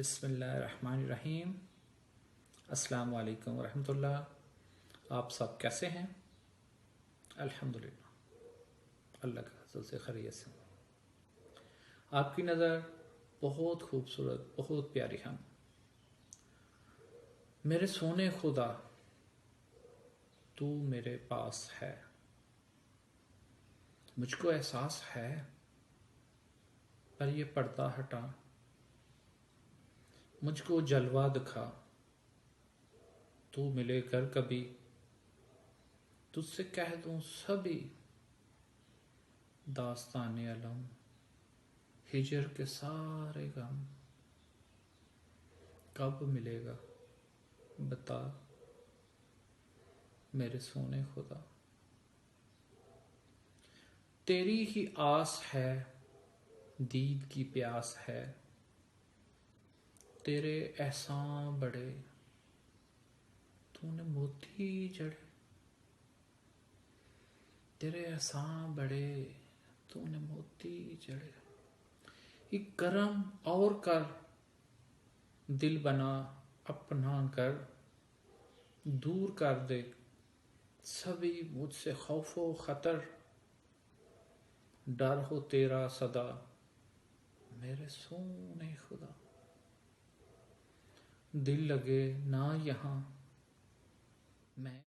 बिस्मिल्लाहिर्रहमानिर्रहीम। अस्सलाम वालेकुम वरहमतुल्लाह। आप सब कैसे हैं? अल्हम्दुलिल्लाह, अल्लाह के फजल से खैरियत से। आपकी नज़र बहुत खूबसूरत, बहुत प्यारी हम। मेरे सोने खुदा, तू मेरे पास है। मुझको एहसास है, पर ये पर्दा हटा, मुझको जलवा दिखा। तू मिले कर कभी, तुझसे कह दूं सभी दास्ताने अलम, हिजर के सारे गम। कब मिलेगा बता मेरे सोने खुदा। तेरी ही आस है, दीद की प्यास है। तेरे एहसान बड़े, तूने मोती जड़े। तेरे एहसान बड़े, तूने मोती जड़े। एक करम और कर, दिल बना अपना कर। दूर कर दे सभी मुझसे खौफो खतर। डर हो तेरा सदा मेरे सोने खुदा। दिल लगे ना यहाँ मैं